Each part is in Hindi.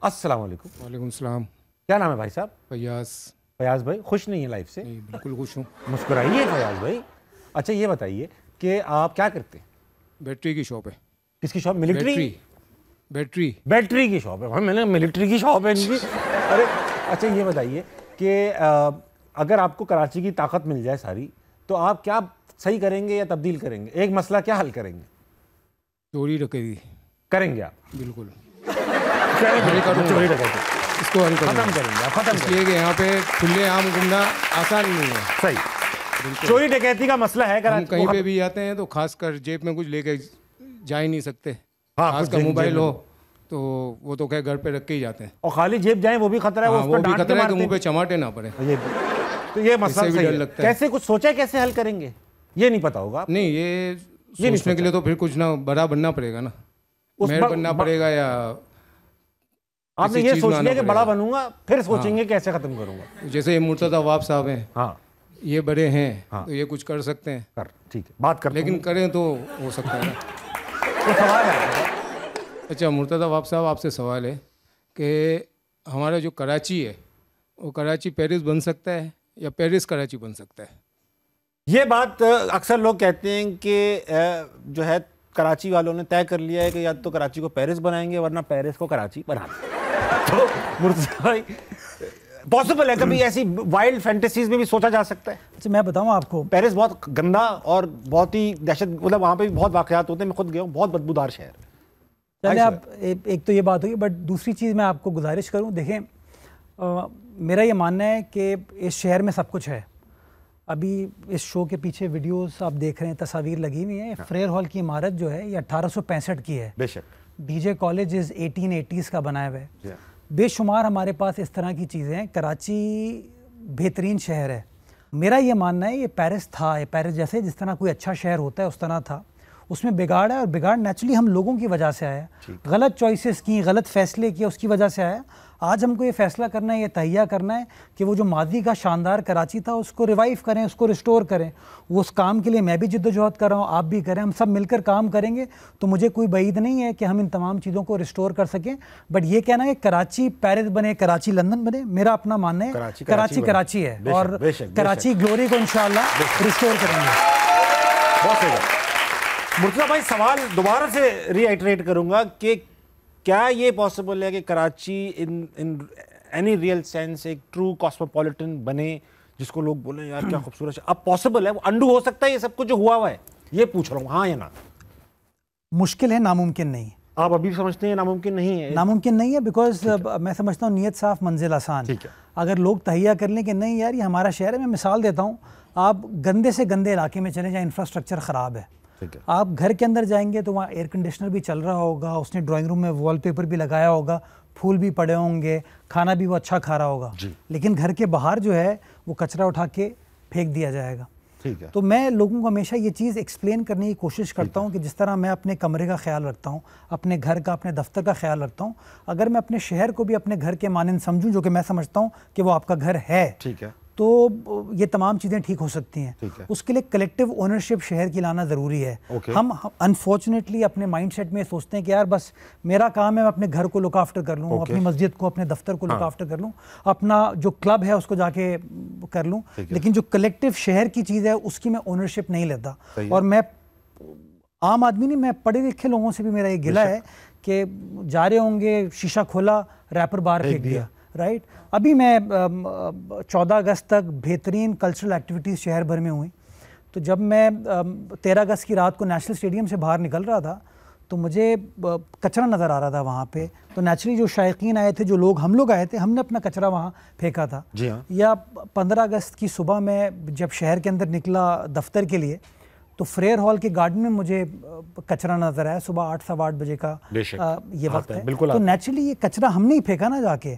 अस्सलाम वालेकुम। वालेकुम सलाम। क्या नाम है भाई साहब? फयाज। फयाज भाई खुश नहीं है लाइफ से? नहीं, बिल्कुल खुश हूँ। मुस्कुराइए फयाज भाई। अच्छा ये बताइए कि आप क्या करते हैं? बैटरी की शॉप है। किसकी शॉप? मिलिट्री? बैटरी बैटरी की शॉप है भाई, मैंने मिलिट्री की शॉप है इनकी। अरे अच्छा ये बताइए कि अगर आपको कराची की ताकत मिल जाए सारी, तो आप क्या सही करेंगे या तब्दील करेंगे? एक मसला क्या हल करेंगे? चोरी डकैती करेंगे आप? बिल्कुल करेंगे चोरी डकैती इसको हल खत्म करेंगे आप, खत्म करेंगे। इसलिए कि यहाँ पे खुले आम घूमना आसान नहीं है। सही। चोरी डकैती का मसला है। हम कहीं पे भी जाते हैं तो खासकर जेब में कुछ लेके जा ही नहीं सकते। हाँ, खासकर मोबाइल हो तो वो तो क्या घर पे रख के ही जाते हैं। और खाली जेब जाए वो भी खतरा है। हाँ, वो भी खतरा है कि मुंह पे चमाटे ना पड़े। तो ये मसला सही है। कैसे कुछ सोचा है, कैसे हल करेंगे? ये नहीं पता होगा नहीं, ये सोचने के लिए तो फिर कुछ ना बड़ा बनना पड़ेगा ना, मेयर बनना पड़ेगा, या आपने ये सोच लिया कि बड़ा बनूंगा फिर सोचेंगे कैसे खत्म करूंगा। जैसे मुर्तज़ा वाब साहब हैं, हाँ ये बड़े हैं, हाँ, तो ये कुछ कर सकते हैं। कर ठीक है, बात कर, लेकिन करें तो हो सकता है ना। तो सवाल है। अच्छा मुर्तज़ा वाब साहब, आपसे सवाल है कि हमारा जो कराची है वो कराची पेरिस बन सकता है या पेरिस कराची बन सकता है? ये बात अक्सर लोग कहते हैं कि जो है कराची वालों ने तय कर लिया है कि या तो कराची को पेरिस बनाएंगे वरना पेरिस को कराची बनाएंगे। तो मुर्तज़ा भाई पॉसिबल है कभी ऐसी वाइल्ड फैंटेसीज में भी सोचा जा सकता है? अच्छा मैं बताऊं आपको, पेरिस बहुत गंदा और बहुत ही दहशत, मतलब वहाँ पे भी बहुत वाकयात होते हैं। मैं खुद गया हूँ, बहुत बदबूदार शहर। पहले आप एक तो ये बात होगी, बट दूसरी चीज़ मैं आपको गुजारिश करूं, देखें मेरा ये मानना है कि इस शहर में सब कुछ है। अभी इस शो के पीछे वीडियोस आप देख रहे हैं, तस्वीर लगी हुई है। फ्रेयर हॉल की इमारत जो है ये 1865 की है। बेशक। बीजे कॉलेज 1880s का बनाया हुआ है। बेशुमार हमारे पास इस तरह की चीज़ें हैं। कराची बेहतरीन शहर है। मेरा ये मानना है ये पेरिस था, ये पेरिस जैसे जिस तरह कोई अच्छा शहर होता है उस तरह था। उसमें बिगाड़ है, और बिगाड़ नेचुरली हम लोगों की वजह से आया। गलत चॉइसेस की, गलत फैसले किए, उसकी वजह से आया। आज हमको ये फैसला करना है, ये तहिया करना है कि वो जो मादी का शानदार कराची था उसको रिवाइव करें, उसको रिस्टोर करें। वो उस काम के लिए मैं भी जिद्दोजहद कर रहा हूँ, आप भी करें, हम सब मिलकर काम करेंगे तो मुझे कोई बईद नहीं है कि हम इन तमाम चीज़ों को रिस्टोर कर सकें। बट ये कहना है कराची पेरिस बने, कराची लंदन बने, मेरा अपना मानना है कराची है और कराची ग्लोरी को इंशाल्लाह रिस्टोर करेंगे। बहुत सही। मुर्तज़ा भाई सवाल दोबारा से रीआइटरेट करूंगा कि क्या ये पॉसिबल है कि Karachi in any real sense एक ट्रू कॉस्मोपॉलिटन बने, जिसको लोग बोले यार क्या खूबसूरत है? अब पॉसिबल है, वो अंडू हो सकता है ये सब कुछ जो हुआ है? ये पूछ रहा हूँ, हाँ या ना? मुश्किल है, नामुमकिन नहीं। आप अभी समझते हैं नामुमकिन नहीं है? नामुमकिन नहीं है, बिकॉज मैं समझता हूँ नीयत साफ मंजिल आसान। ठीक है। अगर लोग तहिया कर लें कि नहीं यार ये हमारा शहर है। मैं मिसाल देता हूँ, आप गंदे से गंदे इलाके में चले जाएँ, इंफ्रास्ट्रक्चर ख़राब है, आप घर के अंदर जाएंगे तो वहाँ एयर कंडीशनर भी चल रहा होगा, उसने ड्राइंग रूम में वॉलपेपर भी लगाया होगा, फूल भी पड़े होंगे, खाना भी वो अच्छा खा रहा होगा, लेकिन घर के बाहर जो है वो कचरा उठा के फेंक दिया जाएगा। ठीक है। तो मैं लोगों को हमेशा ये चीज़ एक्सप्लेन करने की कोशिश करता हूँ कि जिस तरह मैं अपने कमरे का ख्याल रखता हूँ, अपने घर का, अपने दफ्तर का ख्याल रखता हूँ, अगर मैं अपने शहर को भी अपने घर के मानंद समझूँ, जो कि मैं समझता हूँ कि वो आपका घर है, ठीक है, तो ये तमाम चीज़ें ठीक हो सकती हैं। उसके लिए कलेक्टिव ओनरशिप शहर की लाना ज़रूरी है। हम अनफॉर्चुनेटली अपने माइंडसेट में सोचते हैं कि यार बस मेरा काम है मैं अपने घर को लुक आफ्टर कर लूँ, अपनी मस्जिद को, अपने दफ्तर को लुक आफ्टर कर लूँ, अपना जो क्लब है उसको जाके कर लूँ, लेकिन जो कलेक्टिव शहर की चीज़ है उसकी मैं ओनरशिप नहीं लेता। और मैं आम आदमी नहीं, मैं पढ़े लिखे लोगों से भी मेरा ये गिला है कि जा रहे होंगे, शीशा खोला, रैपर बाहर फेंक दिया, राइट। अभी मैं 14 अगस्त तक बेहतरीन कल्चरल एक्टिविटीज़ शहर भर में हुई। तो जब मैं 13 अगस्त की रात को नेशनल स्टेडियम से बाहर निकल रहा था तो मुझे कचरा नज़र आ रहा था वहाँ पे। तो नेचुरली जो शायकीन आए थे, जो लोग हम लोग आए थे, हमने अपना कचरा वहाँ फेंका था। जी हाँ। या 15 अगस्त की सुबह में जब शहर के अंदर निकला दफ्तर के लिए तो फ्रेयर हॉल के गार्डन में मुझे कचरा नज़र आया। सुबह 8 सवा 8 बजे का ये वक्त है। तो नेचुरली ये कचरा हमने ही फेंका ना जाके।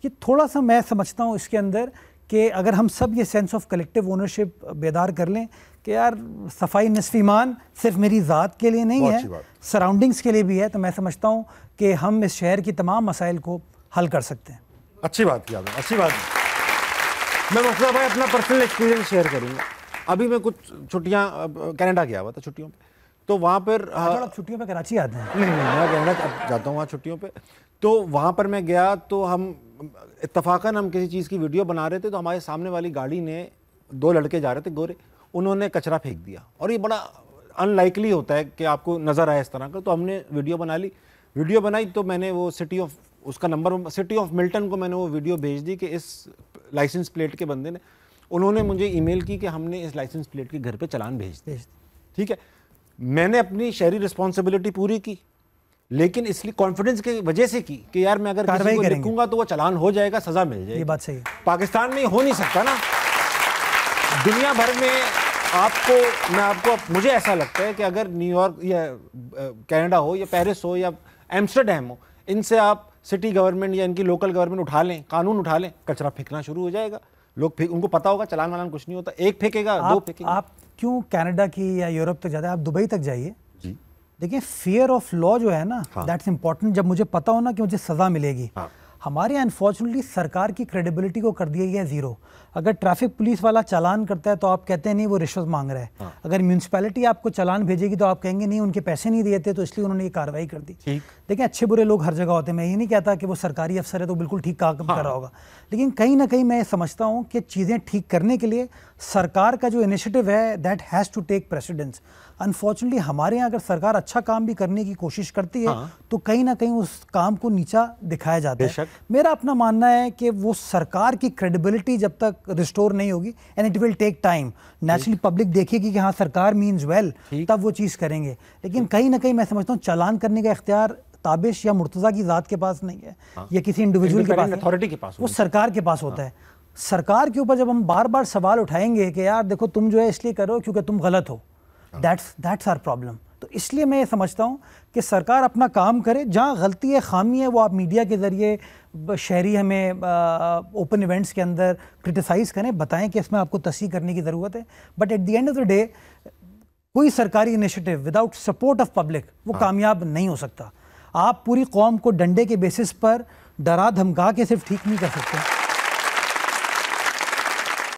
ये थोड़ा सा मैं समझता हूँ इसके अंदर कि अगर हम सब ये सेंस ऑफ कलेक्टिव ओनरशिप बेदार कर लें कि यार सफाई निस्फ ईमान सिर्फ मेरी ज़ात के लिए नहीं है, सराउंडिंग्स के लिए भी है, तो मैं समझता हूँ कि हम इस शहर की तमाम मसाइल को हल कर सकते हैं। अच्छी बात की आपने, अच्छी बात। मैं मुर्तज़ा भाई अपना पर्सनल एक्सपीरियंस शेयर करूँगा। अभी मैं कुछ छुट्टियाँ कनाडा गया हुआ था छुट्टियों पे, तो वहाँ पर छुट्टियों पे कराची आते हैं? नहीं, मैं कनाडा जाता हूँ वहाँ छुट्टियों पे। तो वहाँ पर मैं गया तो हम इत्तफाकन हम किसी चीज़ की वीडियो बना रहे थे, तो हमारे सामने वाली गाड़ी ने, 2 लड़के जा रहे थे गोरे, उन्होंने कचरा फेंक दिया। और ये बड़ा अनलाइकली होता है कि आपको नज़र आए इस तरह का। तो हमने वीडियो बना ली, वीडियो बनाई तो मैंने वो उसका नंबर सिटी ऑफ मिल्टन को मैंने वो वीडियो भेज दी कि इस लाइसेंस प्लेट के बंदे ने, उन्होंने मुझे ईमेल की कि हमने इस लाइसेंस प्लेट के घर पे चालान भेज दिया। ठीक है, मैंने अपनी शहरी रिस्पॉन्सिबिलिटी पूरी की, लेकिन इसलिए कॉन्फिडेंस की वजह से की कि यार मैं अगर किसी को लिखूंगा तो वो चालान हो जाएगा, सजा मिल जाएगी। ये बात सही है। पाकिस्तान में हो नहीं सकता ना, दुनिया भर में मुझे ऐसा लगता है कि अगर न्यूयॉर्क या कनाडा हो या पेरिस हो या एम्स्टर्डम हो, इनसे आप सिटी गवर्नमेंट या इनकी लोकल गवर्नमेंट उठा लें, कानून उठा लें, कचरा फेंकना शुरू हो जाएगा। लोग उनको पता होगा चालान वालान कुछ नहीं होता, एक फेंकेगा, 2 फेंकेगा। आप क्यों कनाडा की या यूरोप तक जाते हैं, आप दुबई तक जाइए। देखिए फियर ऑफ लॉ जो है ना, दैट्स इंपॉर्टेंट। जब मुझे पता हो ना कि मुझे सजा मिलेगी। हमारे यहाँ अनफॉर्चुनेटली सरकार की क्रेडिबिलिटी को कर दिया गया जीरो। अगर ट्रैफिक पुलिस वाला चालान करता है तो आप कहते हैं नहीं वो रिश्वत मांग रहा है। अगर म्यूनसिपैलिटी आपको चालान भेजेगी तो आप कहेंगे नहीं उनके पैसे नहीं दिए थे तो इसलिए उन्होंने ये कार्रवाई कर दी। देखिए अच्छे बुरे लोग हर जगह होते हैं, मैं ये नहीं कहता कि वो सरकारी अफसर है तो बिल्कुल ठीक काम कर रहा होगा, लेकिन कहीं ना कहीं मैं समझता हूँ कि चीज़ें ठीक करने के लिए सरकार का जो इनिशिएटिव है that has to take precedence. Unfortunately हमारे यहाँ अगर सरकार अच्छा काम भी करने की कोशिश करती है तो कहीं ना कहीं उस काम को नीचा दिखाया जाता है। मेरा अपना मानना है कि वो सरकार की क्रेडिबिलिटी जब तक रिस्टोर नहीं होगी, and it will take time, naturally public देखेगी कि हाँ सरकार मीन्स वेल, तब वो चीज़ करेंगे। लेकिन कहीं ना कहीं मैं समझता हूँ चालान करने का इख्तियार ताबिश या मुर्तज़ा की ज़ात के पास नहीं है, या किसी इंडिविजुअल के पास, अथॉरिटी के पास, वो सरकार के पास होता है। सरकार के ऊपर जब हम बार बार सवाल उठाएंगे कि यार देखो तुम जो है इसलिए करो क्योंकि तुम गलत हो, दैट्स आवर प्रॉब्लम। तो इसलिए मैं ये समझता हूँ कि सरकार अपना काम करे, जहाँ गलती है, खामी है, वो आप मीडिया के ज़रिए शहरी हमें ओपन इवेंट्स के अंदर क्रिटिसाइज़ करें, बताएं कि इसमें आपको तस्हीह करने की ज़रूरत है। But at the end of the day कोई सरकारी initiative without support of public वो कामयाब नहीं हो सकता। आप पूरी कौम को डंडे के बेसिस पर डरा धमका के सिर्फ ठीक नहीं कर सकते।